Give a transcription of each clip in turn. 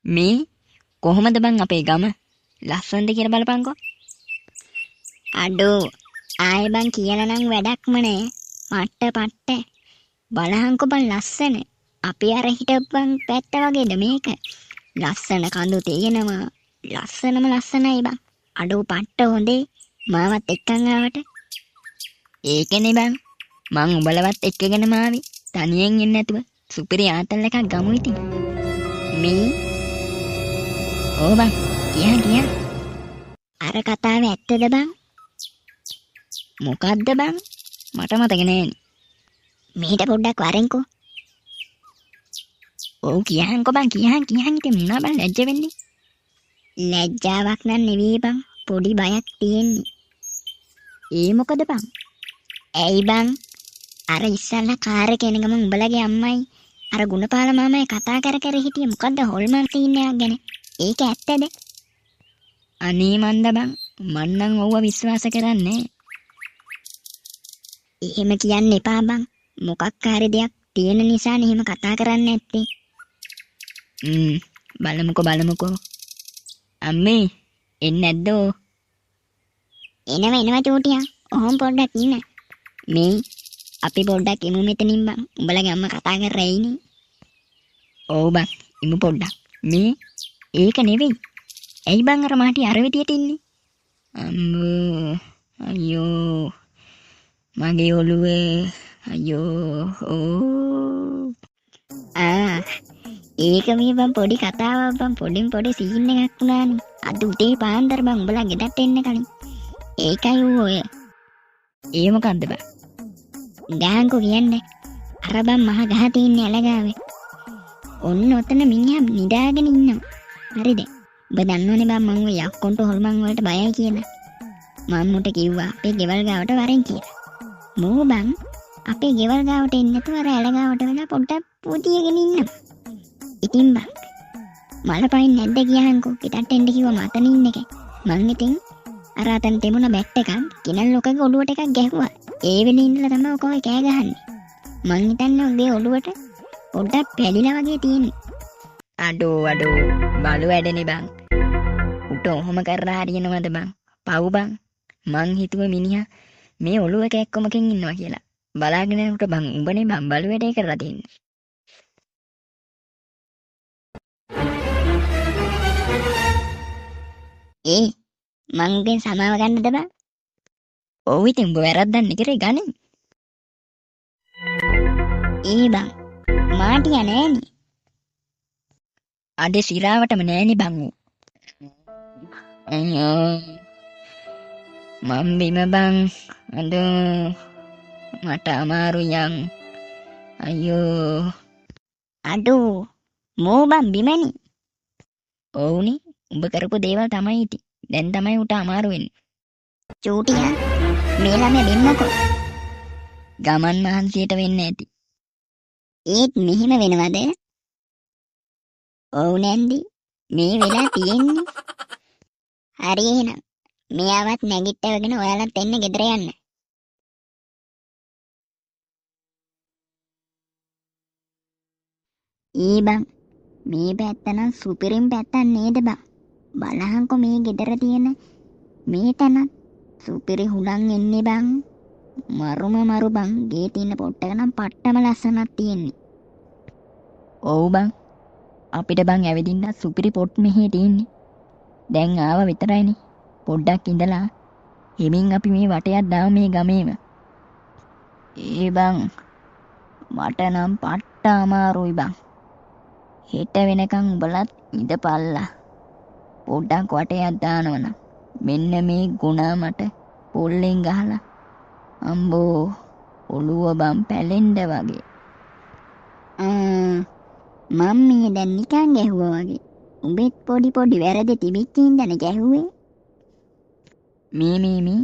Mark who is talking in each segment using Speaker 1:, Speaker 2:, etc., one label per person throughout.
Speaker 1: මේ කොහොමද බං අපේ ගම ලස්සනද කියලා බලපංකෝ.
Speaker 2: අඩෝ ආයෙ බං කියලා නම් වැඩක්ම නෑ. පට්ට බලහන්කො බං ලස්සන. අපි අර හිටපන් පැත්ත වගේද මේක. ලස්සන කඳු තියෙනවා. ලස්සනයි බං. අඩෝ පට්ට හොඳේ. මාවත් එක්කන් ආවට.
Speaker 1: ඒකනේ බං මං උඹලවත් එක්කගෙන මාවි. තනියෙන් එන්නේ නැතුව සුපිරි ආතල් එකක් ගමු ඉතින්.
Speaker 2: මේ
Speaker 1: ඕ බං කියා
Speaker 2: අර කතාව ඇත්තද බං?
Speaker 1: මොකද්ද බං මට මතක නෑනේ.
Speaker 2: මීට පොඩ්ඩක් වරෙන්කෝ.
Speaker 1: ඔව් කියහන්කෝ බං කියහන් ඉතින් මොනවා බං ලැජ්ජ වෙන්නේ.
Speaker 2: ලැජ්ජාවක් නන් නෙවෙයි බං. පොඩි බයක් තියෙන්නේ.
Speaker 1: ඒ මොකද බං?
Speaker 2: ඇයි බං අර ඉස්සල්ලා කාර් එක එන ගමන් උඹලගේ අම්මයි අර ගුණපාල මාමයි කතා කර හිටියේ මොකද්ද හොල්මන් සීන් එකක් ගැන. ඒක ඇත්තද?
Speaker 1: අනේ මන්ද බං මන් නම් ඔව්ව විශ්වාස කරන්නේ.
Speaker 2: එහෙම කියන්න එපා බං. මොකක් හරි දෙයක් තියෙන නිසානේ එහෙම කතා කරන්නේ නැත්තේ.
Speaker 1: බලමුකෝ. අම්මේ එන්නේ නැද්දෝ?
Speaker 2: එනවා චූටියා. ඔහොම පොඩ්ඩක් ඉන්න. මේ අපි පොඩ්ඩක් එමු මෙතනින් බං. උඹලගේ අම්මා කතා කරලා ඉන්නේ.
Speaker 1: ඔව් බං ඉමු පොඩ්ඩක්. මේ ඒක නෙවෙයි. ඇයි බං අර මාටි අර විදියට ඉන්නේ? අම්මෝ අයියෝ මගේ ඔළුවේ අයියෝ ඕ.
Speaker 2: ඒක මේ බං පොඩි කතාවක් බං. පොඩි සීන් එකක් වුණානේ. අද උදේ පාන්දර බං උඹලා ගෙදරට එන්න කලින්. ඒකයි ඔය.
Speaker 1: ඒ මොකද්ද බං?
Speaker 2: ගහන්කෝ කියන්නේ. අර බං මහ ගහ තියෙන ඇලගාවේ. ඔන්න ඔතන මිනිහා නිදාගෙන ඉන්නවා. හරිද? ඔබ දන්නවනේ බං මං ඔය යක්කොන්ට හොල්මන් වලට බයයි කියලා. මම මුට කිව්වා අපේ ගෙවල් ගාවට වරෙන් කියලා. මෝ බං අපේ ගෙවල් ගාවට එන්නේ නැතුව අර ඇලගාවට වෙලා පොඩ්ඩක් පුතියගෙන ඉන්නවා. ඉතින් බං මල පයින් නැද්ද කියහන්කෝ. පිටට එන්න කිව්වා මතන ඉන්න එක. මං ඉතින් අර අතන තිබුණ බැට් එකක් කිනල් ලොකගේ ඔළුවට එකක් ගැහුවා. ඒ වෙලේ ඉඳලා තමයි ඔක ඔය කෑ ගහන්නේ. මං හිතන්නේ ඔගේ ඔළුවට පොඩ්ඩක් පැලිලා වගේ තියෙන්නේ.
Speaker 1: අඩෝ බලු වැඩනේ බං. උට ඔහොම කරලා හරියනවද බං? පව් බං. මං හිතුවේ මිනිහා මේ ඔළුව කැක්කමකින් ඉන්නවා කියලා. බලාගෙන යනකොට බං උඹනේ බං බලු වැඩේ කරලා තින්නේ.
Speaker 2: මංගෙන් සමාව ගන්නද බං?
Speaker 1: ඔව් ඉතින් උඹ වැරද්දක් නෙකරේ ගන්නේ.
Speaker 2: බං මාටියා නෑනේ.
Speaker 1: අද සිරාවටම නෑනේ බං ඌ. අයියෝ මම බිම බං. මට අමාරු යන්. අයියෝ
Speaker 2: අඩෝ මෝ බං බිමනේ.
Speaker 1: ඔව්නේ උඹ කරපු දේවල් තමයි ඉතින්. දැන් තමයි උට අමාරු වෙන්නේ.
Speaker 2: චූටියා මේ ළමයා දෙන්නකෝ.
Speaker 1: ගමන් මහන්සියට වෙන්න ඇති.
Speaker 2: ඒත් මෙහෙම වෙනවද? ඔව් නැන්දි මේ වෙලා තියෙන්නේ. හරි එහෙනම් මෙයාවත් නැගිට්ටවගෙන ඔයාලත් එන්න ගෙදර යන්න. බං මේ පැත්ත නම් සුපිරිම පැත්තක් නේද බං? බලහන්කො මේ ගෙදර තියෙන මේ තැනත් සුපිරි හුලං එන්නේ බං. මරු බං. ගේ තියෙන පොට්ටක නම් පට්ටම ලස්සනක් තියෙන්නේ.
Speaker 1: ඔව් බං අපිට බං ඇවිදින්න සුපිරි පොට් මෙහෙ තියෙන්නේ. දැන් ආව විතරයිනේ. පොඩ්ඩක් ඉඳලා හිමින් අපි මේ වටයක් දාමු මේ ගමේම. බං මට නම් පට්ට අමාරුයි බං. හෙට වෙනකන් උඹලත් ඉඳපල්ලා. පොඩ්ඩක් වටයක් දානවනම් මෙන්න මේ ගුණා මට පොල්ලෙන් ගහලා අම්බෝ ඔළුව බං පැලෙන්න වගේ.
Speaker 2: මම මේ දැන් නිකන් ගැහුවා වගේ. උඹෙත් පොඩි වැරදි තිබිච්ච ඉඳනේ ගැහුවේ.
Speaker 1: මේ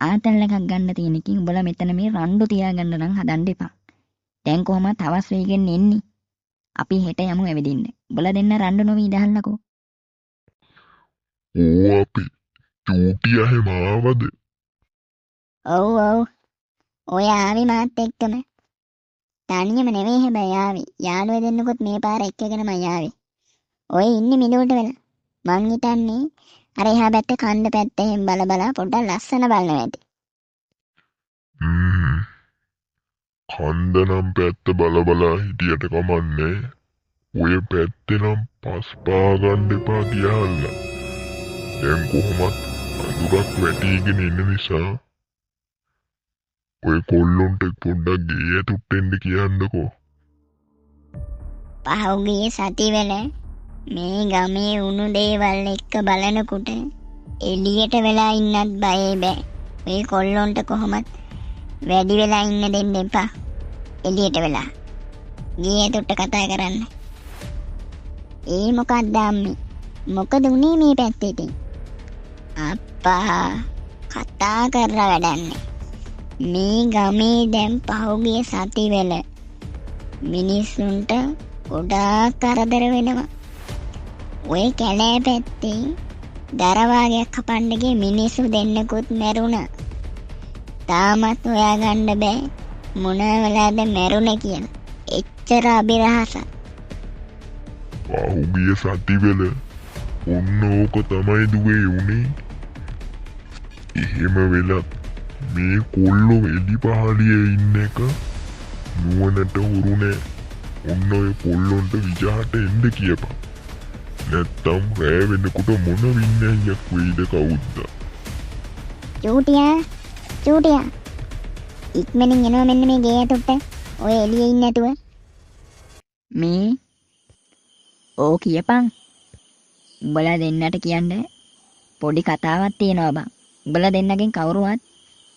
Speaker 1: ආතල් එකක් ගන්න තියෙන එකකින් උඹලා මෙතන මේ රණ්ඩු තියාගන්න නම් හදන්න එපා. දැන් කොහමද හවස් වෙගෙන එන්නේ? අපි හෙට යමු ඇවිදින්න. උඹලා දෙන්න රණ්ඩු නොවි ඉඳහල්ලකෝ.
Speaker 3: අපි චූටියා හැම ආවද?
Speaker 2: ඔව් ඔය ආවි මාත් එක්කම. තනියම නෙවෙයි හැබැයි ආවේ. යාළුවෝ දෙන්නෙකුත් මේ පාර එක්කගෙනම ආවේ. ඔය ඉන්නේ මිලුවට වෙලා. මං හිතන්නේ අර එහා පැත්තේ කන්ද පැත්තේ එහෙම බල බලා පොඩ්ඩක් ලස්සන බලනවා ඇති.
Speaker 3: කන්ද නම් පැත්ත බල බලා හිටියට කමන්නේ. ඔය පැත්තේ නම් පස් පා ගන්න එපා කියලා. දැන් කොහොමත් අඳුරක් වැටිගෙන ඉන්න නිසා ඔය කොල්ලොන්ට පොඩ්ඩක් ගේ ඇතුට එන්න කියන්නකෝ.
Speaker 2: පහුගිය සතිවල මේ ගමේ වුණු දේවල් එක්ක බලනකොට එළියට වෙලා ඉන්නත් බයයි බෑ. මේ කොල්ලොන්ට කොහොමත් වැඩි වෙලා ඉන්න දෙන්න එපා. එළියට වෙලා. ගේ ඇතුට කතා කරන්න. ඒ මොකක්ද අම්මේ? මොකද උනේ මේ පැත්තේ ඉතින්? අප්පා කතා කරලා වැඩන්නේ. මේ ගමේ දැන් පහුගිය සතිවල මිනිස්සුන්ට ගොඩාක් කරදර වෙනවා. ඔය කැලෑ පැත්තේ දරවාගයක් කපන්න ගිය මිනිස්සු දෙන්නෙකුත් මැරුණා. තාමත් හොයාගන්න බෑ මොන වෙලාවද මැරුණේ කියලා. එච්චර අබිරහසක්.
Speaker 3: පහුගිය සතිවල ඔන්න ඕක තමයි දුවේ උනේ. එහෙම වෙලත් මේ කොල්ලෝ එලි පහලියේ ඉන්න එක නුවණට හුරු නෑ. ඔන්න ඔය කොල්ලොන්ට විජහට එන්න කියපන්. නැත්තම් රෑ වෙනකොට මොන වින්නැහියක් වෙයිද කවුද?
Speaker 2: චූටියා ඉක්මනින් එනවා මෙන්න මේ ගේ ඇතුට. ඔය එළියේ ඉන්න නැතුව.
Speaker 1: මේ ඕ කියපන්. උඹලා දෙන්නට කියන්න පොඩි කතාවක් තියෙනවා බං. උඹලා දෙන්නගෙන් කවුරුවත්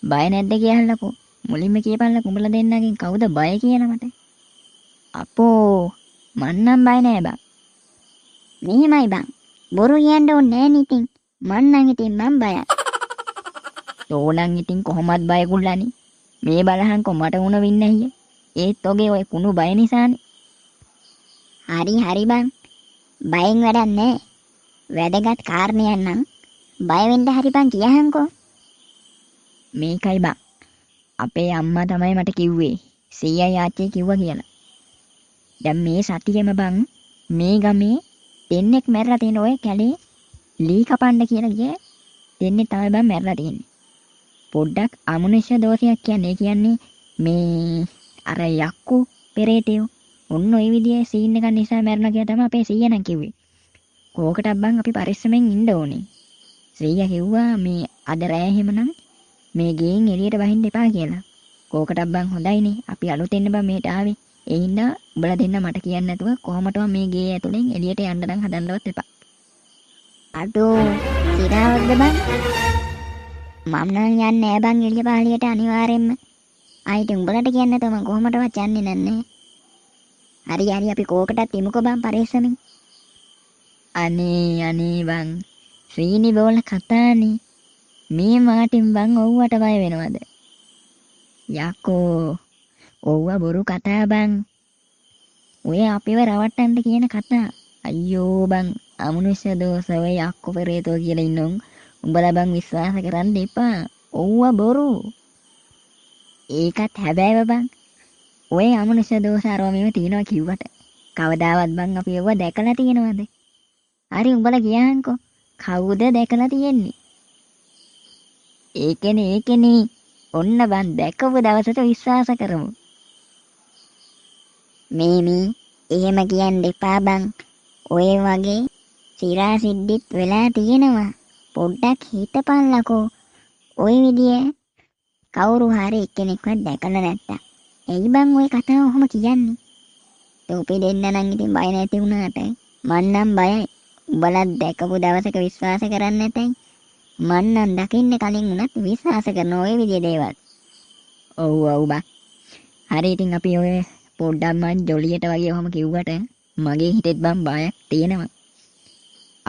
Speaker 1: බය නැද්ද කියන්නකෝ. මුලින්ම කියපන්ලකෝ උඹලා දෙන්නගෙන් කවුද බය කියන මට. අපෝ මන් නම් බය නෑ බං.
Speaker 2: මෙහෙමයි බං. බොරු කියන්න ඕනේ නෑ නිතින්. මන් නම් ඉතින් මං බයයි.
Speaker 1: ඕනන් ඉතින් කොහොමත් බයකුල්ලානේ. මේ බලහන්කො මට වුණ වින්නහිය. ඒත් ඔගේ ඔය කුණු බය නිසානේ.
Speaker 2: හරි බං. බයෙන් වැඩක් නෑ. වැදගත් කාරණයක් නම් බය වෙන්න හරි බං කියහන්කෝ.
Speaker 1: මේකයි බං. අපේ අම්මා තමයි මට කිව්වේ. සීයා ආච්චි කිව්වා කියලා. දැන් මේ සතියෙම බං මේ ගමේ දෙන්නෙක් මැරලා තියෙන ඔය කැලේ ලී කපන්න කියලා ගිය දෙන්නේ තමයි බං මැරලා තියෙන්නේ. පොඩ්ඩක් අමනුෂ්‍ය දෝෂයක් කියන්නේ මේ අර යක්කු පෙරේතයෝ ඔන්න ඔය විදිහේ සීන් එකක් නිසා මැරෙනවා කියලා තමයි අපේ සීයා නම් කිව්වේ. කෝකටත් බං අපි පරිස්සමෙන් ඉන්න ඕනේ. සීයා කිව්වා මේ අද රෑ එහෙමනම් මේ ගෙයින් එළියට බහින්න එපා කියලා. කෝකටත් බං හොඳයිනේ. අපි අලුතෙන් බං මේට ආවේ. ඒ හින්දා උඹලා දෙන්න මට කියන්න නැතුව කොහොමටවත් මේ ගේ ඇතුලෙන් එළියට යන්න නම් හදන්නවත් එපා.
Speaker 2: අඩෝ සිරාවක්ද බං? මම නම් යන්නේ නෑ බං එළිය පහලියට අනිවාර්යෙන්ම. ආයිත් උඹලට කියන්න නැතුව මම කොහොමටවත් යන්නේ නැන්නේ. හරි අපි කෝකටත් ඉමුකෝ බං පරිස්සමින්.
Speaker 1: අනේ බං ශ්‍රීනි බෝල කතානේ. මේ මාටින් බං ඔව්වට බය වෙනවද? යකෝ ඔව්ව බොරු කතා බං. ඔය අපිව රවට්ටන්න කියන කතා. අයියෝ බං අමනුෂ්‍ය දෝෂ ඔය යක්කෝ පෙරේතෝ කියලා ඉන්නම්. උඹලා බං විශ්වාස කරන්න එපා. ඔව්ව බොරු. ඒකත් හැබෑව බං. ඔය අමනුෂ්‍ය දෝෂ අරවමීම තියනවා කිව්වට කවදාවත් බං අපි ඔව දැකලා තියෙනවද? හරි උඹලා ගියාන්කෝ. කවුද දැකලා තියෙන්නේ? ඒකනේ ඔන්න බං දැකපු දවසට විශ්වාස කරමු.
Speaker 2: මේ එහෙම කියන්න එපා බං. ඔය වගේ සිරා සිද්ධිත් වෙලා තියෙනවා. පොඩ්ඩක් හිතපල්ලකෝ. ඔය විදිය කවුරු හරි එක්කෙනෙක්වත් දැකලා නැත්තම්. එයි බං ඔය කතාව ඔහොම කියන්නේ. තෝපි දෙන්න නම් ඉතින් බය නැති වුණාට මන් නම් බයයි. උඹලා දැකපු දවසක විශ්වාස කරන්නේ නැතයි. මන් නම් දකින්න කලින් උනත් විශ්වාස කරන ඔය විදිය දේවල්.
Speaker 1: ඔව් බං. හරි ඉතින් අපි ඔය පොඩ්ඩක් මං ජොලියට වගේ ඔහොම කිව්වට මගේ හිතෙත් බං බයක් තියෙනවා.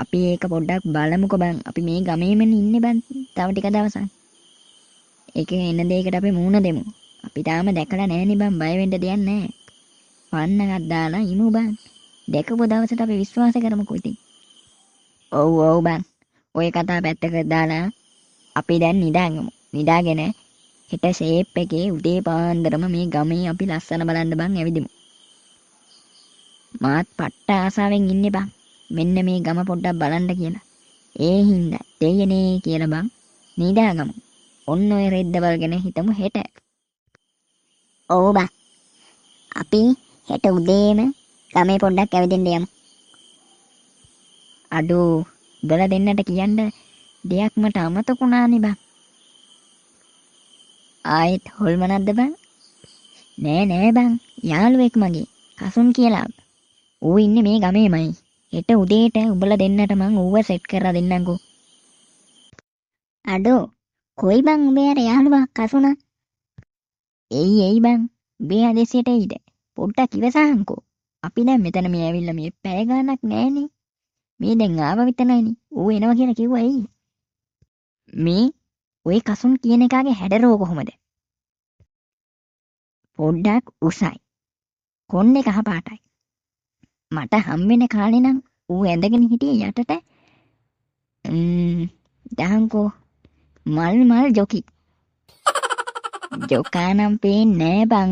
Speaker 1: අපි ඒක පොඩ්ඩක් බලමුකෝ බං. අපි මේ ගමේම ඉන්නේ බං තව ටික දවසක්. ඒක එන දෙයකට අපි මූණ දෙමු. අපි තාම දැකලා නැහැනේ බං. බය වෙන්න දෙයක් නැහැ. පන්නගත් දාලා ඉමු බං. දැකපු දවසට අපි විශ්වාස කරමුකෝ ඉතින්. ඔව් බං. ඔය කතා පැත්තකට දාලා අපි දැන් නිදාගමු. නිදාගෙන හෙට ෂේප් එකේ උදේ පාන්දරම මේ ගමේ අපි ලස්සන බලන්න බං ඇවිදිමු. මාත් පට්ට ආසාවෙන් ඉන්නේ බං. මෙන්න මේ ගම පොඩ්ඩක් බලන්න කියලා. ඒ හින්දා දෙයනේ කියලා බං නිදාගමු. ඔන්න ඔය රෙද්දවල් ගැන හිතමු හෙට.
Speaker 2: ඔව් බං. අපි හෙට උදේම ගමේ පොඩ්ඩක් ඇවිදින්න යමු.
Speaker 1: අඩෝ උඹලා දෙන්නට කියන්න දෙයක් මට අමතකුණානේ බං. ආයෙත් හොල්මනක්ද බං? නෑ බං. යාළුවෙක් මගේ කසුන් කියලා. ඌ ඉන්නේ මේ ගමේමයි. හෙට උදේට උඹලා දෙන්නට මං ඌව සෙට් කරලා දෙන්නම්කෝ.
Speaker 2: අඩෝ කොයි බං උඹේ අර යාළුවා කසුනා?
Speaker 1: එයි බං. උඹේ ආදේශයට එයිද? පොඩ්ඩක් ඉවසහන්කෝ. අපි දැන් මෙතන මේ ඇවිල්ලා මේ පැය ගාණක් නෑනේ. මේ දැන් ආව විතරයිනේ. ඌ එනවා කියලා කිව්වා එයි. මේ ඔය කසුන් කියන එකාගේ හැඩරෝ කොහොමද? පොඩ්ඩක් උසයි. කොණ්ඩේ කහ පාටයි. මට හම්බෙන කාලේ නම් ඌ ඇඳගෙන හිටියේ යටට දහංකෝ මල් ජොකි. ජොකා නම් පේන්නේ නෑ බං.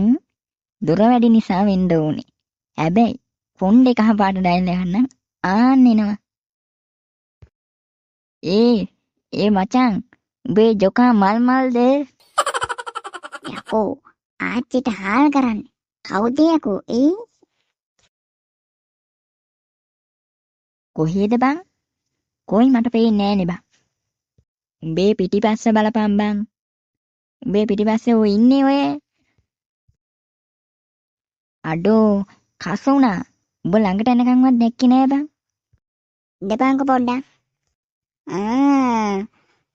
Speaker 1: දොර වැඩි නිසා වෙන්න ඕනේ. හැබැයි කොණ්ඩේ කහ පාට ඩයල් යහන්න ආන්න එනවා. ඒ මචං උඹේ ජොකා මල්ද?
Speaker 2: යකෝ ආච්චිට හාල් කරන්නේ. කවුද යකෝ ඒ?
Speaker 1: කොහේද බං? කොයි මට පේන්නේ නෑනේ බං. උඹේ පිටිපස්ස බලපන් බං. උඹේ පිටිපස්සේ ඔය ඉන්නේ ඔය. අඩෝ කසුනා. උඹ ළඟට එනකන්වත් දැක්කේ නෑ බං.
Speaker 2: ඉඳපන්කෝ පොඩ්ඩක්.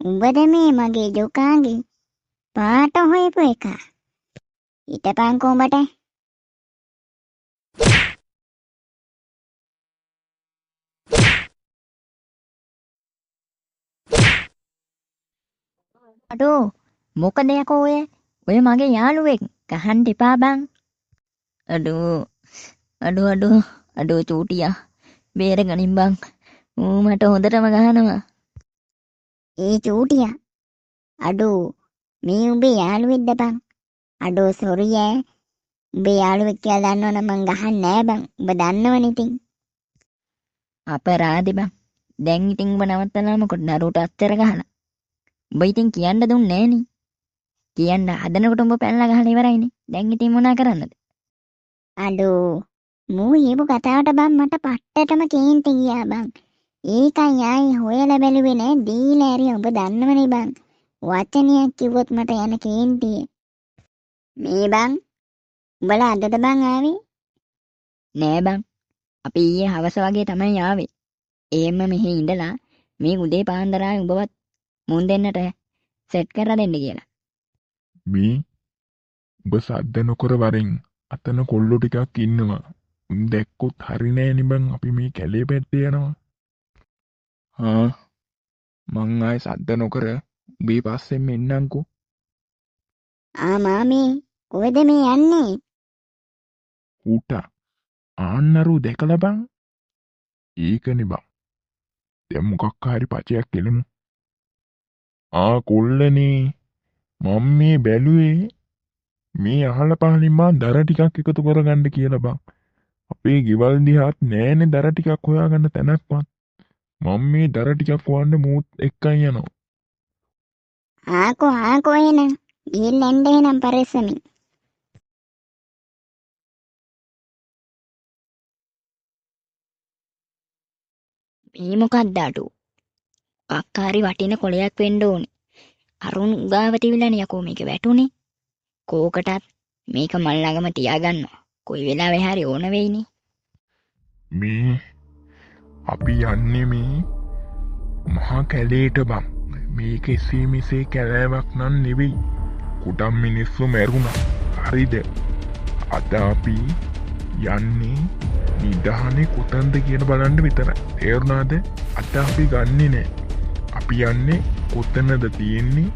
Speaker 2: උඹද මේ මගේ ජොකාගේ පාට හොයපු එක. හිටපන්කෝ උඹට.
Speaker 1: අඩෝ මොකද යකෝ ඔය මගේ යාළුවෙක් ගහන්න එපා බං. අඩෝ චූටියා බේරගනින් බං. ඌ මට හොඳටම ගහනවා.
Speaker 2: ඒ චූටියා. අඩෝ මේ උඹේ යාළුවෙක්ද බං? අඩෝ සොරි ඈ. උඹේ යාළුවෙක් කියලා දන්නවනම් මං ගහන්නේ නෑ බං. උඹ දන්නවනේ ඉතින්.
Speaker 1: අපරාධි බං. දැන් ඉතින් උඹ නවත්තලා මොකද නරුට අත්තර ගහලා. උඹ ඉතින් කියන්න දුන්නේ නෑනේ. කියන්න හදනකොට උඹ පැනලා ගහලා ඉවරයිනේ. දැන් ඉතින් මොනා කරන්නද?
Speaker 2: අඩෝ මූ කියපු කතාවට බං මට පට්ටටම කේන්ති ගියා බං. ඒකයි ආයි හොයලා බැලුවේ නෑ දීලා ඇරියා. උඹ දන්නවනේ බං. වචනයක් කිව්වොත් මට යන කේන්තිය. මේ බං උඹලා අදද බං ආවේ?
Speaker 1: නෑ බං. අපි ඊයේ හවස වගේ තමයි ආවේ. එහෙම මෙහි ඉඳලා මේ උදේ පාන්දර ආවේ උඹවත් මුන් දෙන්නට සෙට් කරලා දෙන්න කියලා.
Speaker 3: මේ උඹ සද්ද නොකර වරෙන් අතන කොල්ලෝ ටිකක් ඉන්නවා. උන් දැක්කොත් හරි නෑනේ බං. අපි මේ කැලේ පැත්තේ යනවා. මං ආයේ සද්ද නොකර උඹේ පස්සෙන් එන්නම්කෝ.
Speaker 2: මාමේ කොහෙද මේ යන්නේ?
Speaker 3: ඌට ආන්නරු දැකලා බං. ඒකනේ බං. දැන් මොකක් හරි පචයක් කෙලමු. කොල්ලනේ මම මේ බැලුවේ මේ අහල පහලින් මා දර ටිකක් එකතු කරගන්න කියලා බං. අපේ ගෙවල් දිහාත් නෑනේ දර ටිකක් හොයාගන්න තැනක්වත්. මම මේ දර ටිකක් හොයන්න මූත් එක්කන් යනවා.
Speaker 2: ආකෝ එහෙනම් ගිහින් එන්න එහෙනම් පරිස්සමින්.
Speaker 1: මේ මොකක්ද අඩෝ? අක්කාරි වටින කොලයක් වෙන්න ඕනේ. අරුන් උගාව තිබිලානේ යකෝ මේක වැටුනේ. කෝකටත් මේක මල් ළඟම තියාගන්නවා. කොයි වෙලාවෙ හරි ඕන වෙයිනේ.
Speaker 3: මේ අපි යන්නේ මේ මහා කැලේට බං. මේක එසේ මෙසේ කැලෑවක් නම් නෙවෙයි. කුඩම් මිනිස්සු මැරුණා. හරිද? අද අපි යන්නේ නිදහනේ කොතනද කියන බලන්න විතරයි. තේරුණාද? අද අපි ගන්නෙ නෑ. අපි යන්නේ කොතනද තියෙන්නේ,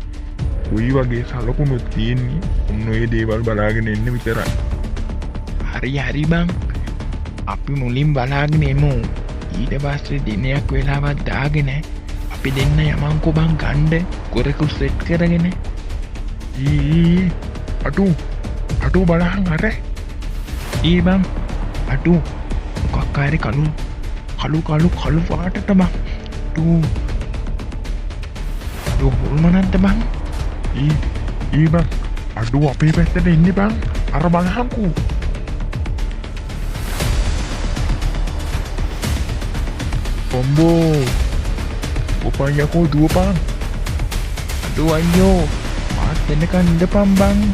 Speaker 3: කොයි වගේ සලකුණු තියෙන්නේ, ඔන්න ඔය දේවල් බලාගෙන එන්න විතරයි.
Speaker 4: හරි බං. අපි මුලින් බලාගෙන එමු. ඊට පස්සේ දිනයක් වෙලාවක් දාගෙන අපි දෙන්න යමන්කෝ බං ගණ්ඩ කොරෙකු සෙට් කරගෙන.
Speaker 3: අටු බලහන් අර.
Speaker 4: බං අටු මොකක්කාරි කළු පාටට බං හොල්මනන්ත බං ඒ බං අඩුව අපේ පැත්තට එන්න බං අර බලහංකු කොම්බෝ ඔපන් යකෝ දුවපන් අඩුව අයියෝ මාත් එන්නකන් ඉඳපන් බං